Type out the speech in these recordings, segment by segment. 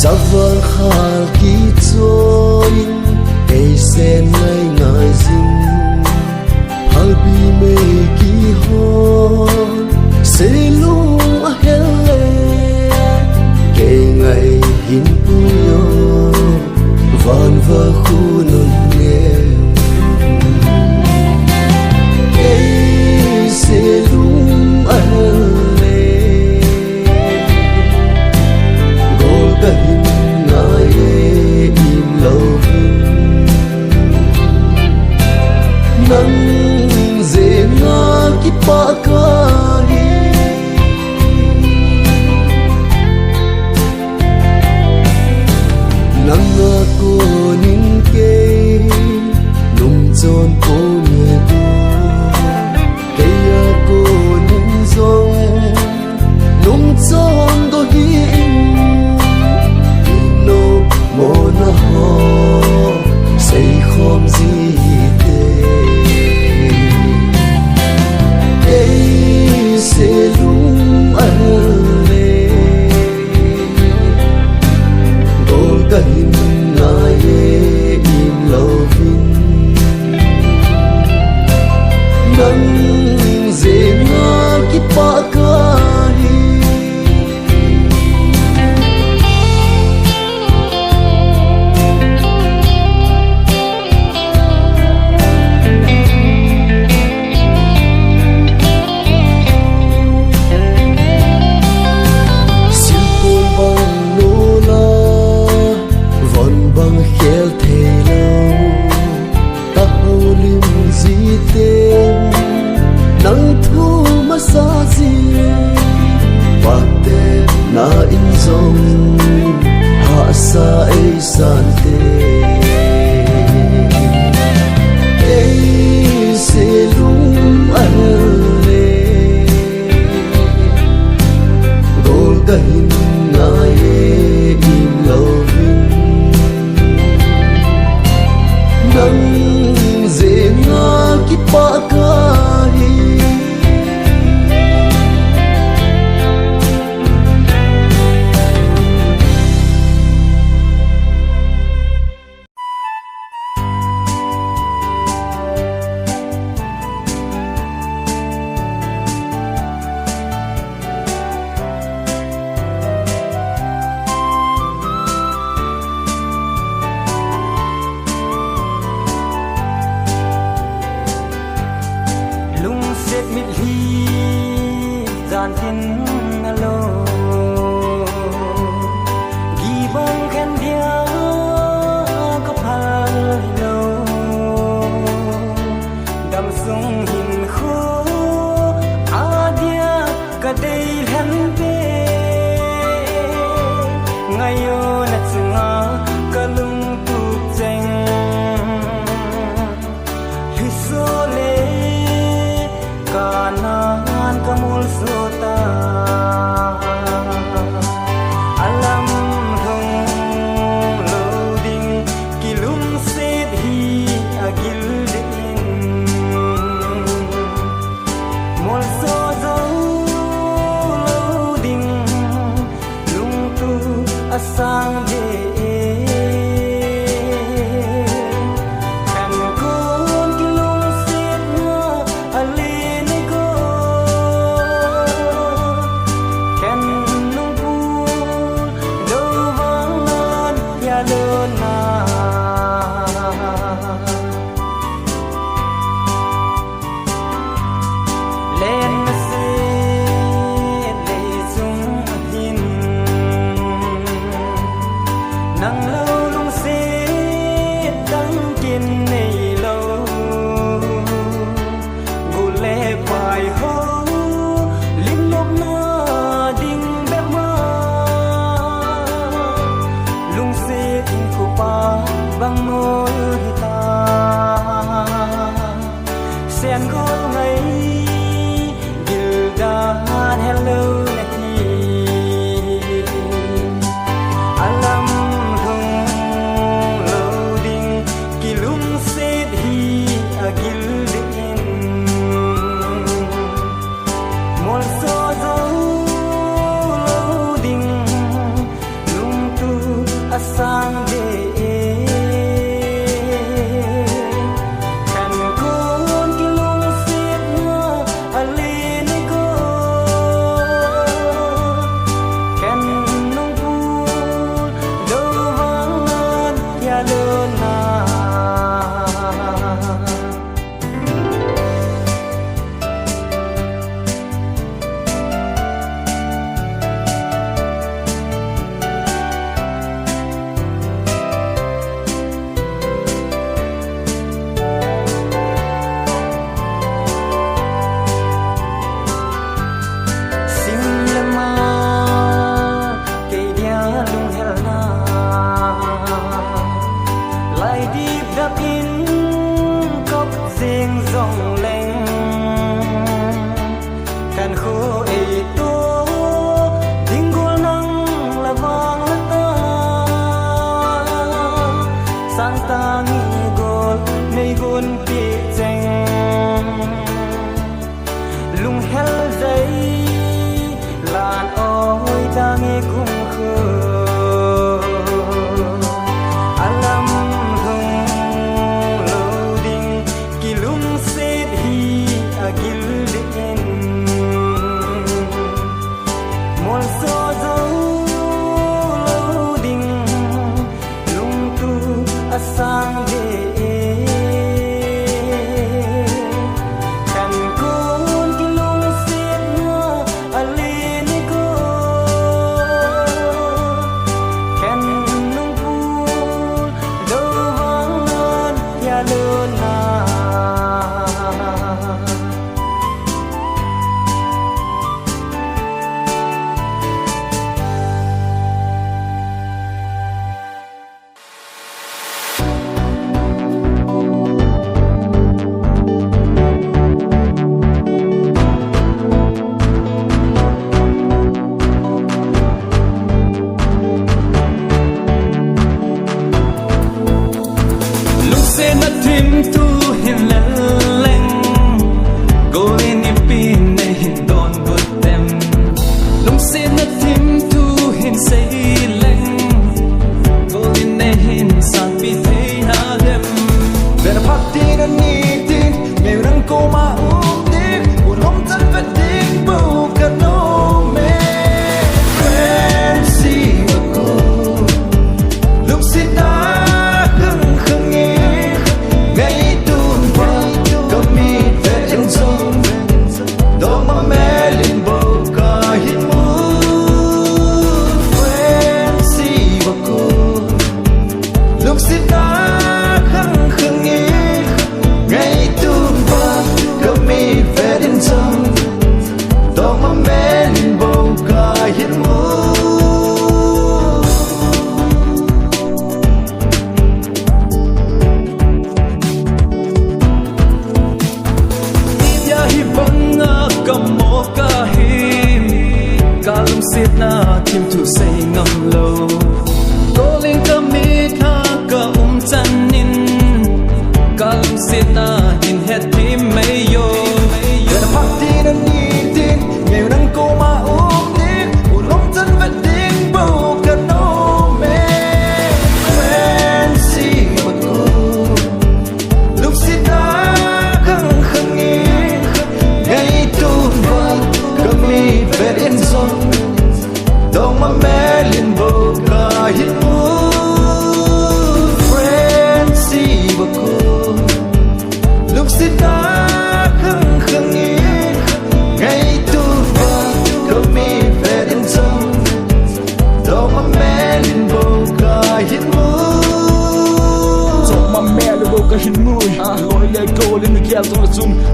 vang khal ki choin ei sen ngai ngai zing hal bi me ki hon se lung a hele ke ngai hin pu yo van va khu non ne ei se lung a hele gol ka hin ngai im lo nang ze na ki pa ka hi nang na ko nin ke nung chon ko me du ke ya ko nin zong nung chon do hi no mo na ho sei khom zi se lung a le gol ka hin ngai im lo vin nang ze na ki pa ka hi na in zong ha sa ei san te ei se lung a le gol ka hin ngai im lo vin nang ze na ki pa ka hi sang de tu cuốn kỵ danh lung hel dây làn ôi ta nghe cùng khờ alam hung lâu đinh kỳ lung xếp hi agil đen mol so dấu lâu đinh lung tu asang de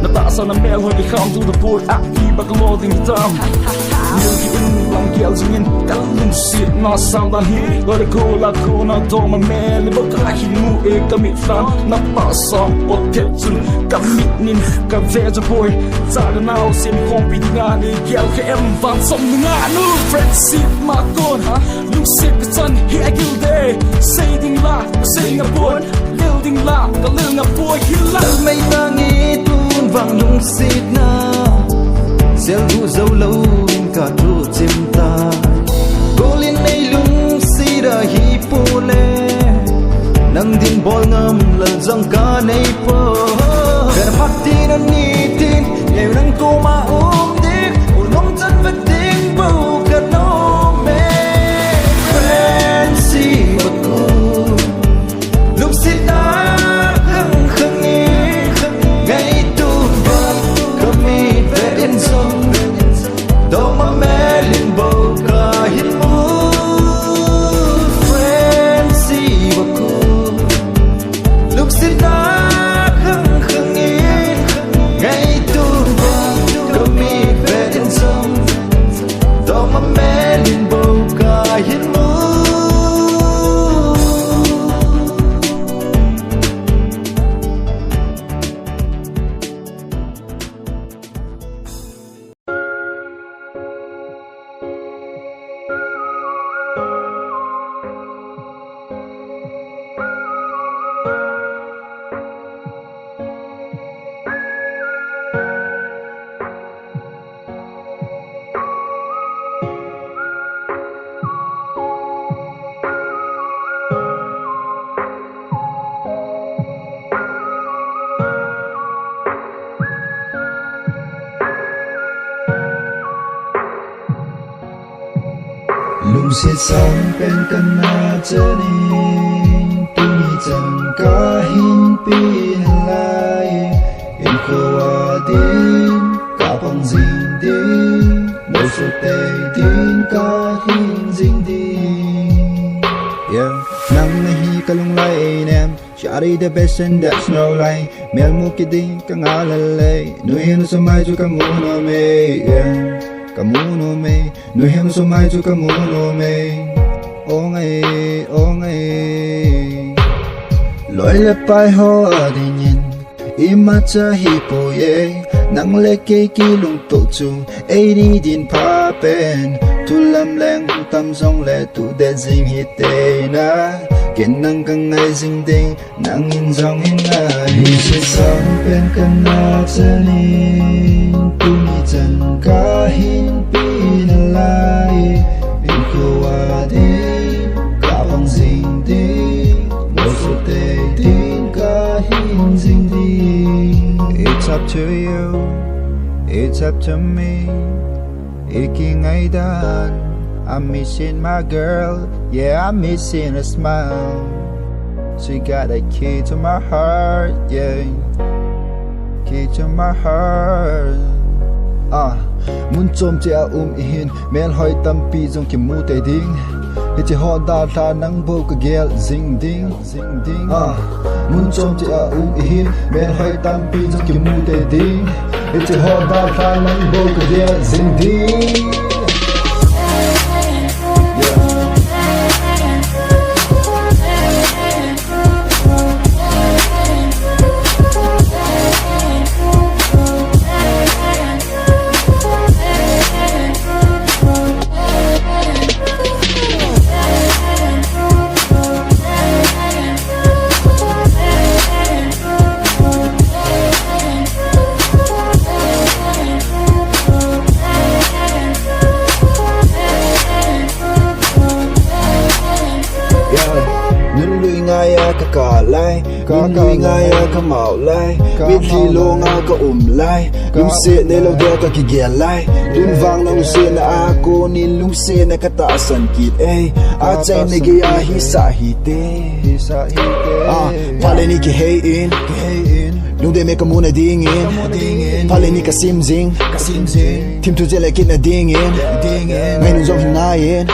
Natasan na mel when we come to the port Aki bakaloding tam Milky in lang gels in Kalung sit na sound on here Let it go la ko na to ma mel Bakahin mo e kamit fan Napasang o tetsun Kamit nin ka veja boy Tada na o sim kompi di nga ni Gel ka em van som nga no Friend sit ma kon Lung sit ka san hi agil day Say ding la say nga bon Lil ding la ka lil nga boy hila May nangit vang lung xịt na xel thu dâu lâu cả thu chim ta cô liên nay lung xì đã hi po le nang din bol ngam lần dòng ca nay po gần phát tin anh ni tin ngày nang cô ma đi nông chân vật tiếng bầu cả nó mê fancy mà cô lúc xịt ta khăng khăng nghe ngày Don't my melon boca hit move Fancy but cool Looks it nice lùng xiết sáng bên căn na chớ đi tu ni chân cả hin pin lại em khô à tin cả bằng dinh đi mỗi số tệ tin cả hin dinh đi yeah nang nahi kalung lai nem Shari the best and that's no lie Mel mo kidi kang alalay Nuhin sa may ju kamuno me yeah Kamuno me Nuhin sa may ju kamuno me O ngay Loi le pai ho adin yin Ima cha hipo ye Nang le ke kilung to chu Ay din pa pen Tu lam leng tam song le tu de zing hite na Kiến năng càng ngày dinh đinh nắng in dòng in ai đi sẽ sáng bên căn na chân in tu ni chân cả hin pin lại in khô à đi cả bằng dinh đinh mỗi số tệ tin cả hin dinh đinh it's up to you it's up to me iking ay dan I'm missing my girl, yeah, I'm missing a smile. She got a key to my heart, yeah, key to my heart. Muốn chôm chia in, mel hoi tâm pi trong kim mu tây ding. Để chỉ họ đào thà nắng vô cái ghel ding ding. Muốn chôm chia in, mel hoi tâm pi trong kim mu tây ding. Để chỉ họ đào thà nắng vô cái ghel ding ding. Cả lai, người ngay cả mạo lai, biết khi lô nga cả lai, lung xe này lâu đeo cả kia lai, lung vang lung xe na ako ni lung xe na kataasan kit at say na gaya hisa hite, pala ni kihain, lung de me ka muna dingin, pala ni kasimzing, tim tu jela kit na dingin, ngayon zong hinayin,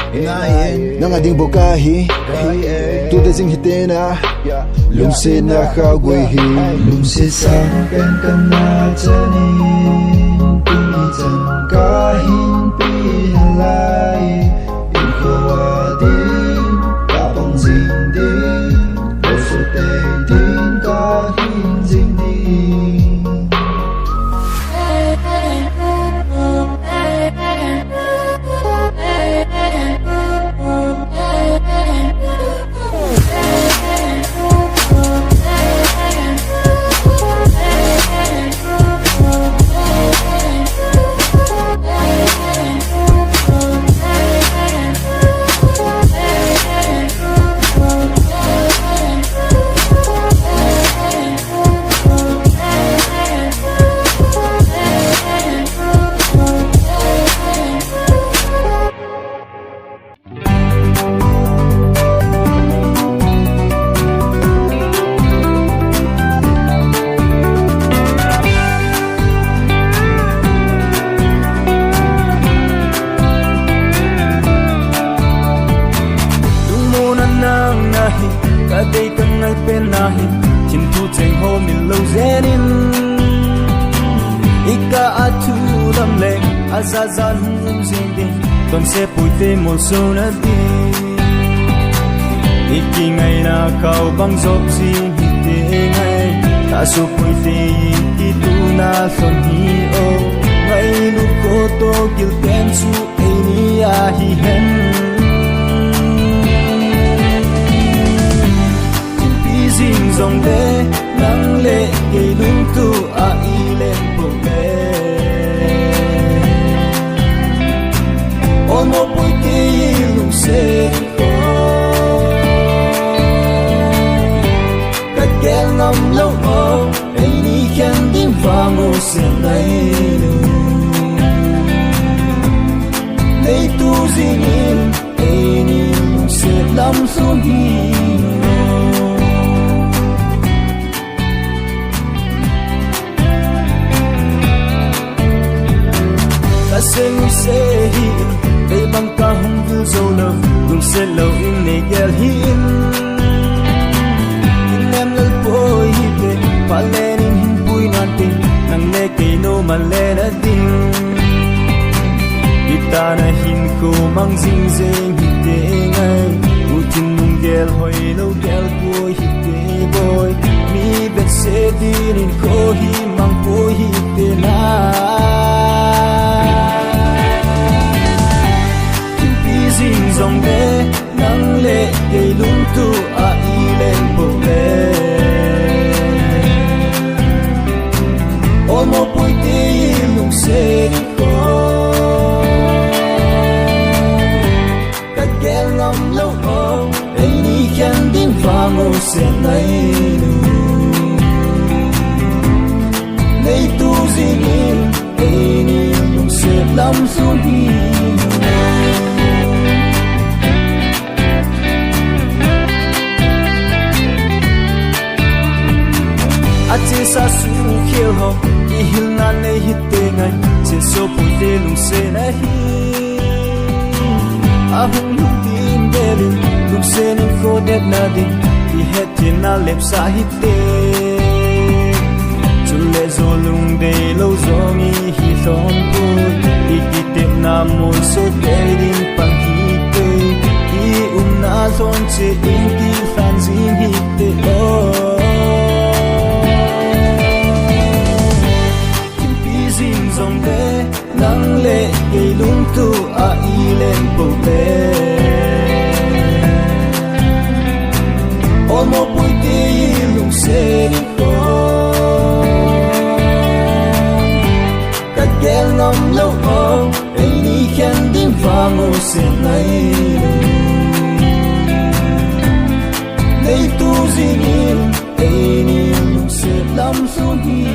nang ading bukahi, tu de zing hitena. Lung xin na khao quỳ hi lung xin sang bên căn na chân in tu ni chân cả hin pin lại in khô à tin cả bằng dinh đi mỗi số tệ tin cả hin dinh đi Đây càng ngày bên nahin Chim thu cheng ho min lo zenin Ika atu lam le Azazan hum zendin Ton se puite mo so na di Iki ngay na kau bang zop zin hite ngay Ta so puite iki tu na son hi o Ngay nu ko to gil ten su ay ni ahi hen Ding dòng đê nắng lệ gây lung tu a i lên bụng bê ôn một buổi kỳ lung xe cách ghé ngầm lâu ô ấy đi khen tiếng vang ô xem này lấy tu gì nhìn hi Sen ui se hi Cây mang ca hung vil dâu lâu Lung se lâu in ne gel hi in In em lal poi hi te Pa len in hin pui nan ting Nang ne kei no ma len a ding Ita na hin ko mang zing zeng hi te ngay U tin nung gel hoi lâu gel poi hi te boy Mi bet se din in ko hi mang poi hi te na Ding dòng đê nắng lệ cây lung tu a y lên bầu lệ ôm một buổi tê lung xe đi có các ghé ngắm lâu ôm ấy đi khen tiếng vang ô xe này lấy tu gì nhìn ấy đi lung xe lắm xuống đi Ati sa su khiêu ho I hil na ne hit te ngai Che so pu te lung se na hi A hung lung tin de lin Lung se nin ko det na din I het te na lep sa hit te Chu le zo lung de lo zo mi hi thon ko I ki te na mon so te din pang hi te I na thon che in ki fan zin hi te oh dòng đê nắng lệ cây lung tu a y lên bầu lệ ôm một buổi tê lung xe đi có các ghé ngắm lâu ôm ấy đi khen tiếng vang ô xe này lấy tu gì nhìn ấy đi lung xe lắm xuống hi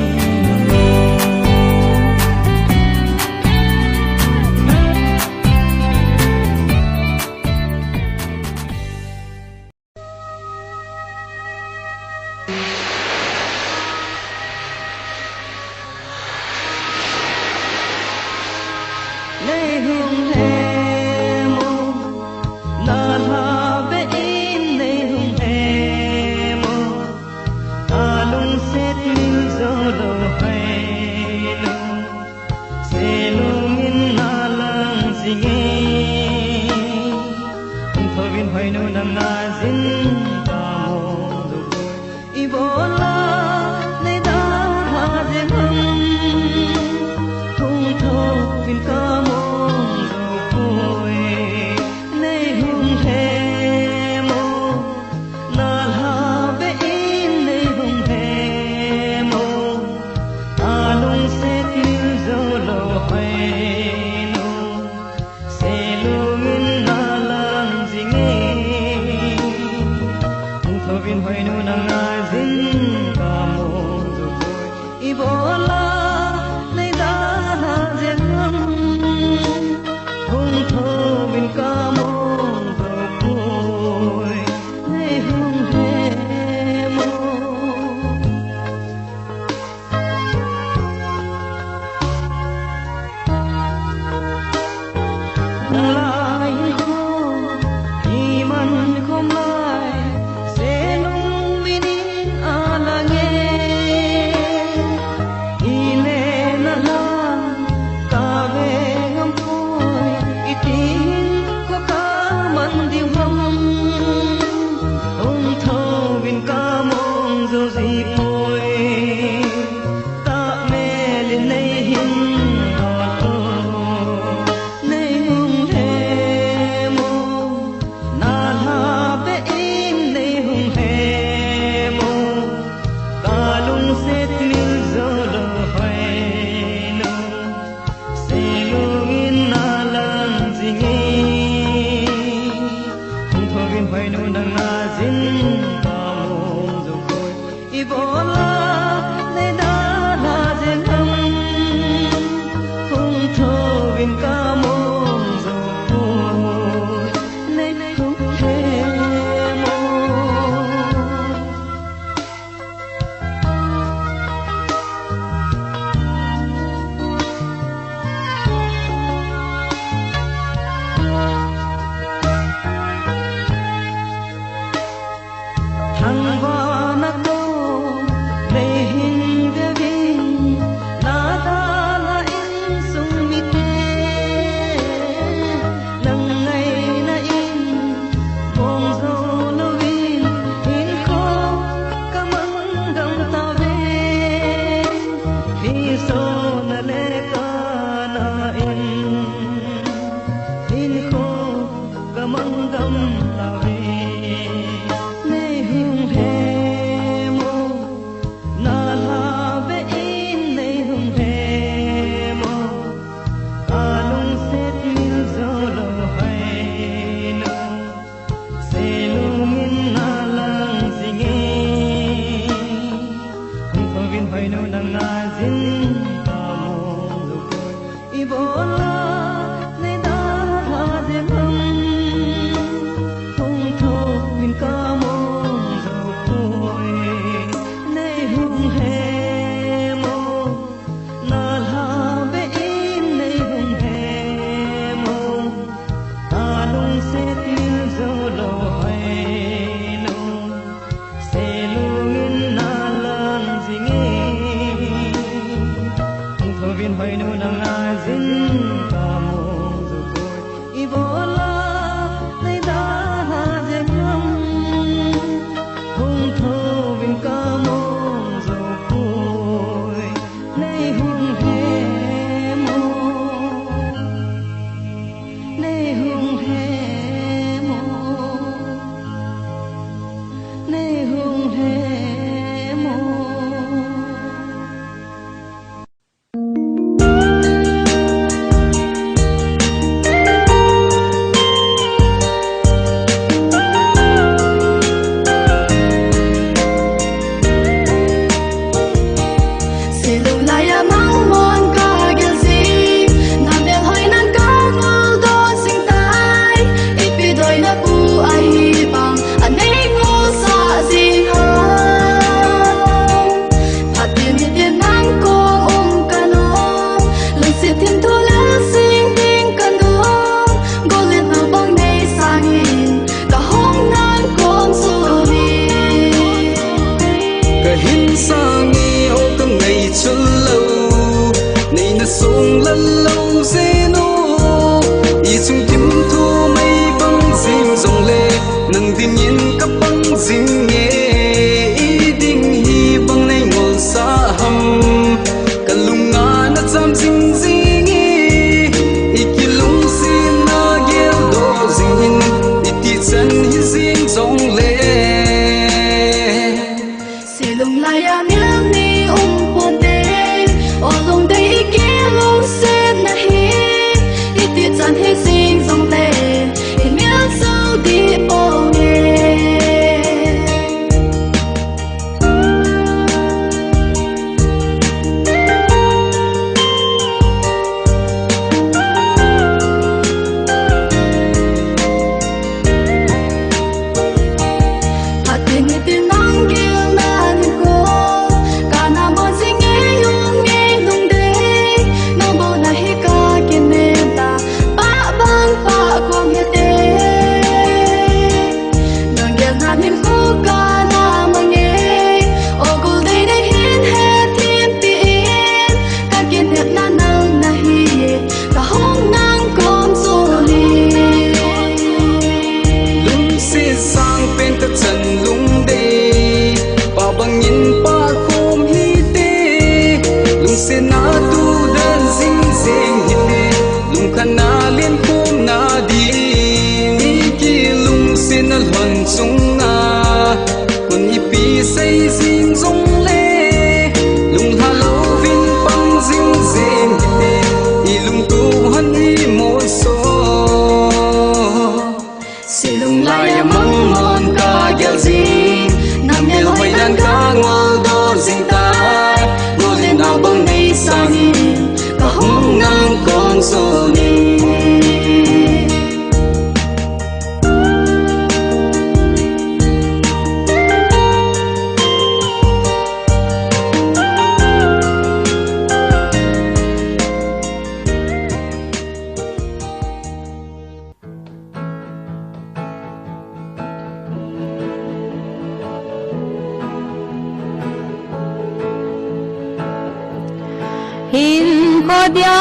ko dia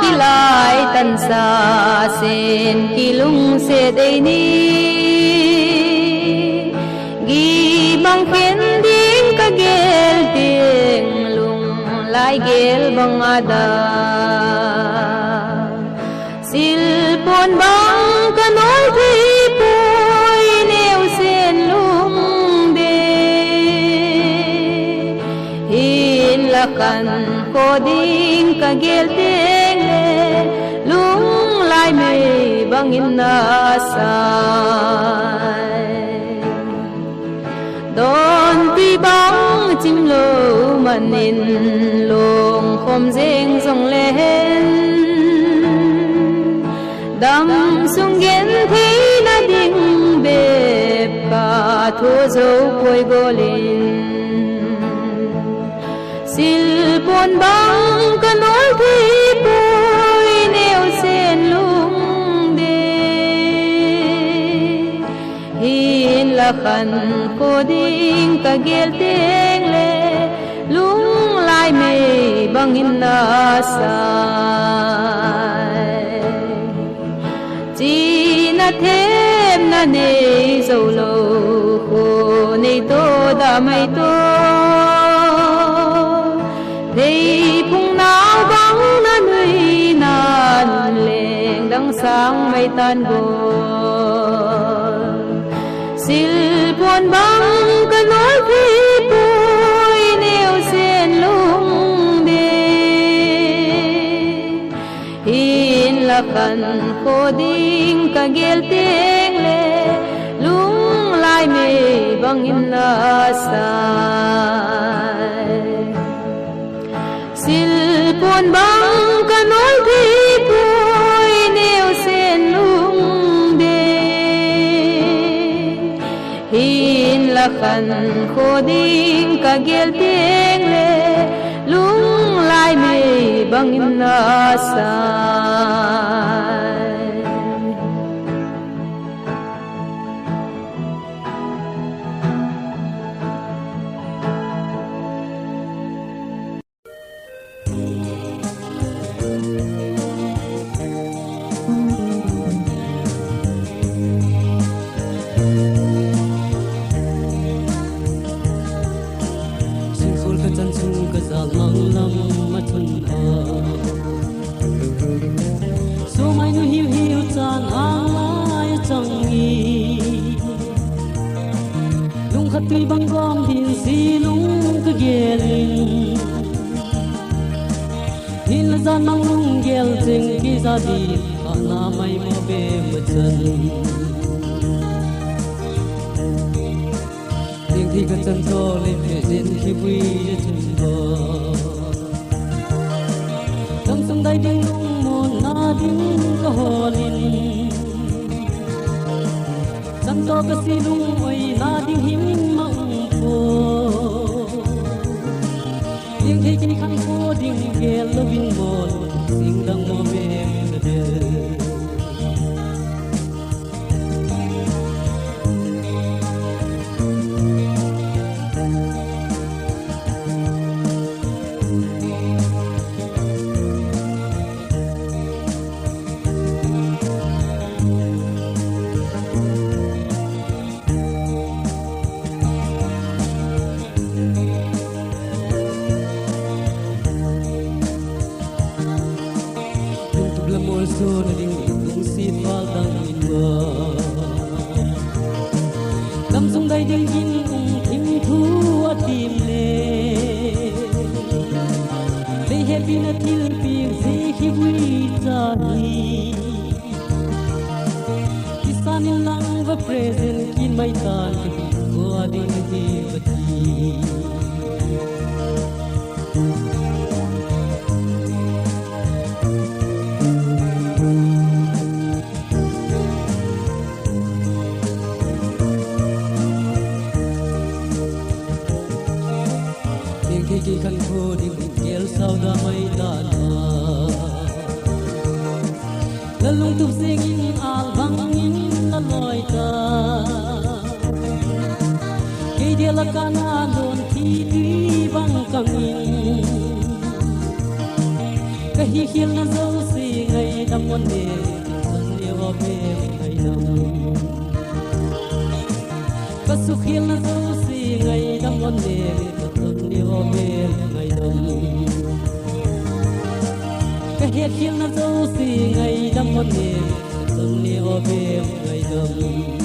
kilai tan sa sen kilung se dei ni gi bang ken ding ka gel ting lung lai gel bang ada sil pon bang kanol thi poi neu sen lung de hin la kan ko ding ka gel ting le lung lai me bang in na sai don ti bang chim lo manin long khom jeng jong len dam sung gen thi na ding bep ka tho zo koi golin sil pon bang kanol thi poi neu sen lung de hin la khan ko ding ka gel teng le lung lai me bang in na sai chi na thêm na nei zo lo ko nei to da mai to thei phung nao bang na nui nan leng dang sang mai tan go sil pon bang kanol thi poi neu sen lung de hin la kan ko ding ka gel teng le lung lai me bang in na sai sil pon bang kanol thi poi neu sen lung de hin la khan ko ding ka gel teng le lung lai me bang in na sai tuy băng gom hin si lung cứ gelin hin la gian mang lung gel ting ki za di na mai mo be matan ding thi ka chan to le me din khi bui je chun bo tam sung dai ding lung mon na ding ka holin chan to ka si lung oi na ding him ding thi ki khang ko ding gel loving mon sing dang mo be de so na ding lung si fal dang in wa lam sung dai ding yin tim thu atim le they have been a til pi si khi bui ta hi kisan in lang va present kin mai tan ko ading hi bati ki kan ko ding gel sau da mai ta la lung tu sing in al bang in la loi ta ke dia la kana don thi bang kang in cái hi hiền là dấu xì ngày đâm môn nề xuân yêu về ngày đông cái su hiền là dấu xì ngày đâm môn nề xuân yêu về ngày đông cái hiền là dấu xì ngày đâm môn nề xuân yêu về ngày đông